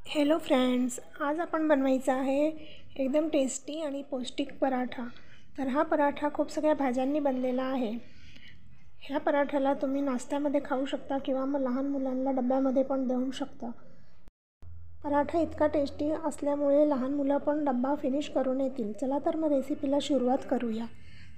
Hello friends, आज आपण बनवायचा आहे एकदम टेस्टी आणि पौष्टिक पराठा। तर हा पराठा खूप सगळ्या भाज्यांनी बनलेला आहे। ह्या पराठ्याला तुम्ही नाश्त्यामध्ये खाऊ शकता किंवा मग लहान मुलांना डब्यामध्ये पण देऊ शकता। पराठा इतका टेस्टी असल्यामुळे लहान मुलं पण डब्बा फिनिश करून येतील। चला तर मग रेसिपीला सुरुवात करूया।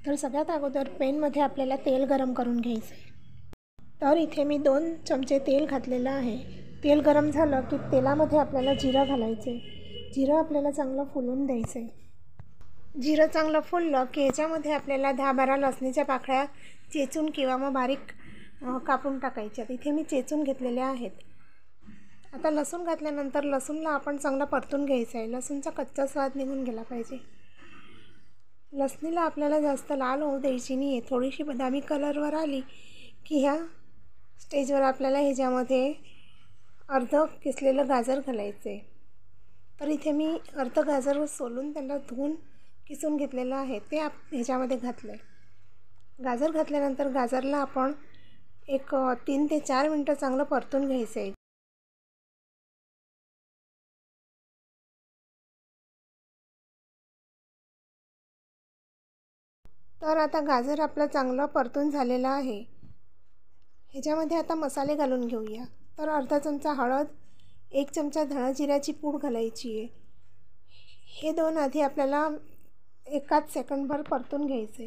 तर सगळ्यात अगोदर पॅनमध्ये आपल्याला तेल गरम करून घ्यायचं आहे। तर इथे मी 2 चमचे तेल घातलेलं आहे। तेल गरम झालं की तेलामध्ये आपल्याला जिरं घालायचे। जिरं आपल्याला चांगलं फुलून द्यायचे। जिरं चांगलं फुललं की ह्याच्यामध्ये आपल्याला 10-12 लसणीच्या पाकळ्या चेचून किंवा मग बारीक कापून टाकायच्या। इथे मी चेचून घेतलेल्या आहेत। आता लसूण घातल्यानंतर लसूणला आपण चांगलं परतून घ्यायचं आहे। लसूणचा कच्चा स्वाद निघून गेला पाहिजे। लसणीला आपल्याला जास्त लाल होऊ द्यायची नाही आहे। थोडीशी बदामी कलरवर आली की ह्या स्टेजवर आपल्याला ह्याच्यामध्ये अर्ध किसलेलं गाजर घालायचे। तर इथे मी अर्ध गाजर सोलून त्याला धुवून किसून घेतलेलं आहे, ते ह्याच्यामध्ये घातलं आहे। गाजर घातल्यानंतर गाजरला आपण एक 3 ते 4 मिनटं चांगलं परतून घ्यायचं आहे। तर आता गाजर आपलं चांगलं परतून झालेलं आहे। ह्याच्यामध्ये आता मसाले घालून घेऊया। तर अर्धा चमचा हळद, 1 चमचा धणा जिऱ्याची पूड घालायची आहे। हे दोन आधी आपल्याला एकाच सेकंडभर परतून घ्यायचे।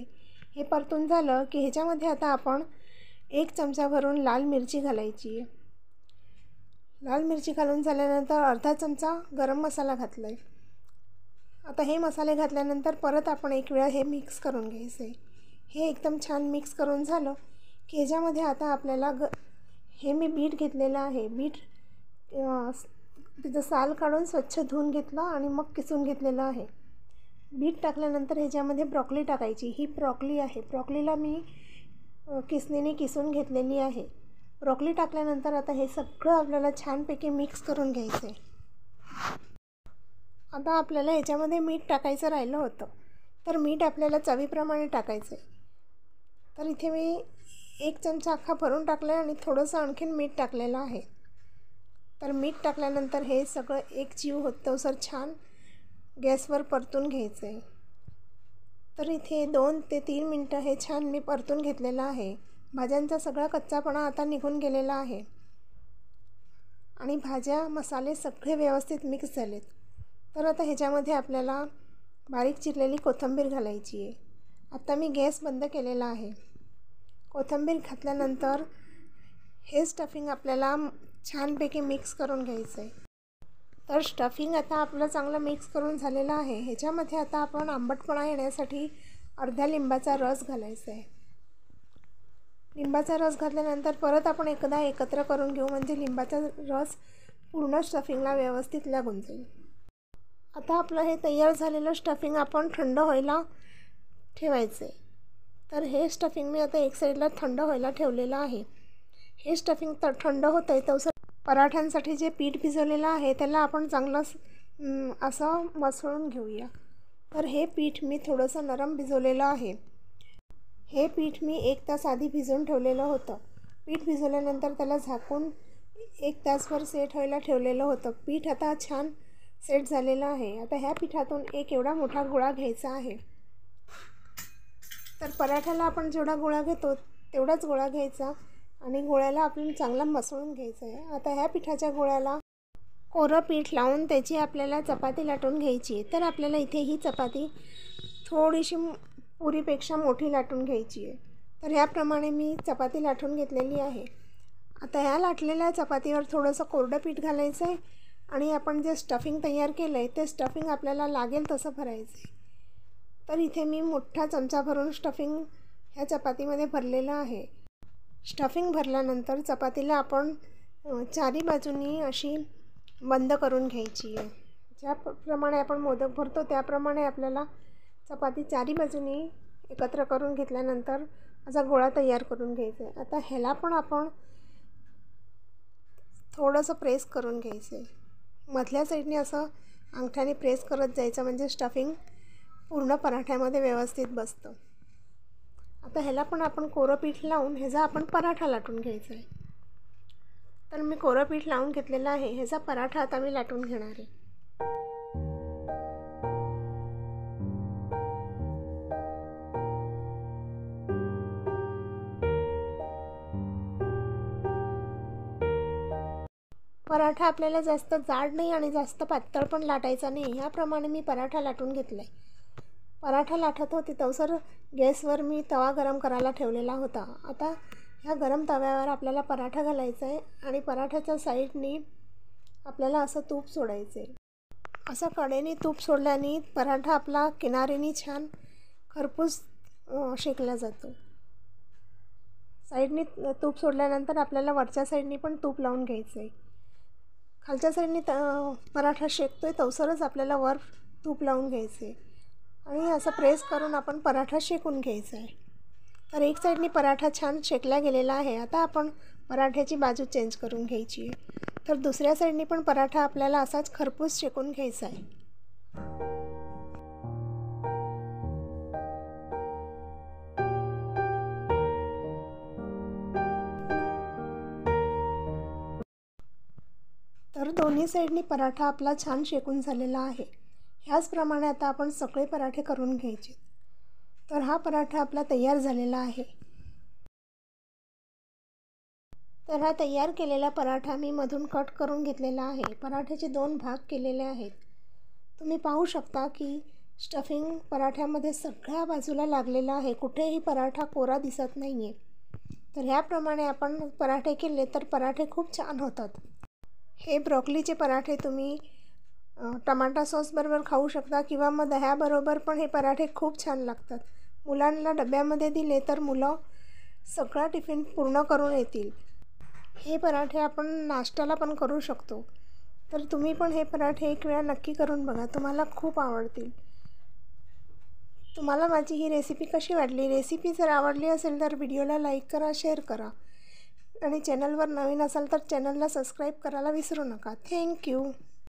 हे परतून झालं की ह्याच्यामध्ये आता आपण 1 चमचा भरून लाल मिरची घालायची आहे। लाल मिरची घालून झाल्यानंतर अर्धा चमचा गरम मसाला घातला आहे। आता हे मसाले घातल्यानंतर परत आपण एक वेळा हे मिक्स करून घ्यायचे। हे एकदम छान मिक्स करून झालं की ह्याच्यामध्ये आता आपल्याला हे मी बीट घेतलेलं आहे। बीट त्याचं साल काढून स्वच्छ धुवून घेतलं आणि मग किसून घेतलेलं आहे। बीट टाकल्यानंतर ह्याच्यामध्ये ब्रॉकली टाकायची। ही ब्रॉकली आहे। ब्रॉकलीला मी किसणीने किसून घेतलेली आहे। ब्रॉकली टाकल्यानंतर आता हे सगळं आपल्याला छानपैकी मिक्स करून घ्यायचं आहे। आता आपल्याला ह्याच्यामध्ये मीठ टाकायचं राहिलं होतं, तर मीठ आपल्याला चवीप्रमाणे टाकायचं आहे। तर इथे मी 1 चमचा अख्खा भरून टाकलं आहे आणि थोडंसं आणखीन मीठ टाकलेलं आहे। तर मीठ टाकल्यानंतर हे सगळं एकजीव होतोसर छान गॅसवर परतून घ्यायचं आहे। तर इथे 2 ते 3 मिनटं हे छान मी परतून घेतलेलं आहे। भाज्यांचा सगळा कच्चापणा आता निघून गेलेला आहे आणि भाज्या मसाले सगळे व्यवस्थित मिक्स झालेत। तर आता ह्याच्यामध्ये आपल्याला बारीक चिरलेली कोथिंबीर घालायची आहे। आता मी गॅस बंद केलेला आहे। कोथिंबीर घातल्यानंतर हे स्टफिंग आपल्याला छानपैकी मिक्स करून घ्यायचं आहे। तर स्टफिंग आता आपलं चांगलं मिक्स करून झालेलं आहे। ह्याच्यामध्ये आता आपण आंबटपणा येण्यासाठी अर्ध्या लिंबाचा रस घालायचा आहे। लिंबाचा रस घातल्यानंतर परत आपण एकदा एकत्र करून घेऊ, म्हणजे लिंबाचा रस पूर्ण स्टफिंगला व्यवस्थित लागून जाईल। आता आपलं हे तयार झालेलं स्टफिंग आपण थंड व्हायला ठेवायचं आहे। तर हे स्टफिंग मी आता एक साईडला थंड व्हायला ठेवलेलं आहे। हे स्टफिंग थंड होतं आहे तसं पराठ्यांसाठी जे पीठ भिजवलेलं आहे त्याला आपण चांगलं असं मसळून घेऊया। तर हे पीठ मी थोडंसं नरम भिजवलेलं आहे। हे पीठ मी 1 तास आधी भिजवून ठेवलेलं होतं। पीठ भिजवल्यानंतर त्याला झाकून 1 तासभर सेट व्हायला ठेवलेलं होतं। पीठ आता छान सेट झालेलं आहे। आता ह्या पिठातून एक एवढा मोठा गोळा घ्यायचा आहे। तर पराठ्याला आपण जेवढा गोळा घेतो तेवढाच गोळा घ्यायचा आणि गोळ्याला आपण चांगला मसळून घ्यायचं आहे। आता ह्या पिठाच्या गोळ्याला कोरं पीठ लावून त्याची आपल्याला चपाती लाटून घ्यायची आहे। तर आपल्याला इथे ही चपाती थोडीशी पुरीपेक्षा मोठी लाटून घ्यायची आहे। तर ह्याप्रमाणे मी चपाती लाटून घेतलेली आहे। आता ह्या लाटलेल्या चपातीवर थोडंसं कोरडं पीठ घालायचं आहे आणि आपण जे स्टफिंग तयार केलं आहे ते स्टफिंग आपल्याला लागेल तसं भरायचं आहे। तर इथे मी मोठा चमचा भरून स्टफिंग ह्या चपातीमध्ये भरलेलं आहे। स्टफिंग भरल्यानंतर चपातीला आपण चारी बाजूंनी अशी बंद करून घ्यायची आहे। ज्याप्रमाणे आपण मोदक भरतो त्याप्रमाणे आपल्याला चपाती चारी बाजूंनी एकत्र करून घेतल्यानंतर असा गोळा तयार करून घ्यायचा आहे। आता ह्याला पण आपण थोडंसं प्रेस करून घ्यायचं आहे। मधल्या साईडने असं अंगठ्याने प्रेस करत जायचं, म्हणजे स्टफिंग पूर्ण पराठ्यामध्ये व्यवस्थित बसतं। आता ह्याला पण आपण कोरं पीठ लावून ह्याचा आपण पराठा लाटून घ्यायचा आहे। तर मी कोरं पीठ लावून घेतलेलं आहे. ह्याचा पराठा आता मी लाटून घेणार आहे. पराठा आपल्याला जास्त जाड नाही आणि जास्त पातळ पण लाटायचा नाही. याप्रमाणे मी पराठा लाटून घेतला आहे. पराठा लाटत होते तवसर गॅसवर मी तवा गरम करायला ठेवलेला होता. आता ह्या गरम तव्यावर आपल्याला पराठा घालायचा आहे आणि पराठ्याच्या साईडनी आपल्याला असं तूप सोडायचं आहे. असं कडेने तूप सोडल्याने पराठा आपला किनारीने छान खरपूस शेकला जातो. साईडनी तूप सोडल्यानंतर आपल्याला वरच्या साईडनी पण तूप लावून घ्यायचं आहे. खालच्या साईडनी पराठा शेकतो आहे तवसरच आपल्याला वर तूप लावून घ्यायचं आहे आणि असं प्रेस करून आपण पराठा शेकून घ्यायचा आहे. तर एक साईडनी पराठा छान शेकला गेलेला आहे. आता आपण पराठ्याची बाजू चेंज करून घ्यायची आहे. तर दुसऱ्या साईडनी पण पराठा आपल्याला असाच खरपूस शेकून घ्यायचा आहे. तर दोन्ही साईडनी पराठा आपला छान शेकून झालेला आहे. ह्याचप्रमाणे आता आपण सगळे पराठे करून घ्यायचे. तर हा पराठा आपला तयार झालेला आहे. तर हा तयार केलेला पराठा मी मधून कट करून घेतलेला आहे. पराठ्याचे 2 भाग केलेले आहेत. तुम्ही पाहू शकता की स्टफिंग पराठ्यामध्ये सगळ्या बाजूला लागलेलं आहे. कुठेही पराठा कोरा दिसत नाही आहे. तर ह्याप्रमाणे आपण पराठे केले तर पराठे खूप छान होतात. हे ब्रोकोलीचे पराठे तुम्ही टमाटा सॉसबरोबर खाऊ शकता किंवा मग दह्याबरोबर पण हे पराठे खूप छान लागतात. मुलांना डब्यामध्ये दिले तर मुलं सगळा टिफिन पूर्ण करून येतील. हे पराठे आपण नाश्त्याला पण करू शकतो. तर तुम्ही पण हे पराठे एक वेळा नक्की करून बघा. तुम्हाला खूप आवडतील. तुम्हाला माझी ही रेसिपी कशी वाटली? रेसिपी जर आवडली असेल तर व्हिडिओला लाईक करा, शेअर करा आणि चॅनलवर नवीन असाल तर चॅनलला सबस्क्राईब करायला विसरू नका. थँक्यू.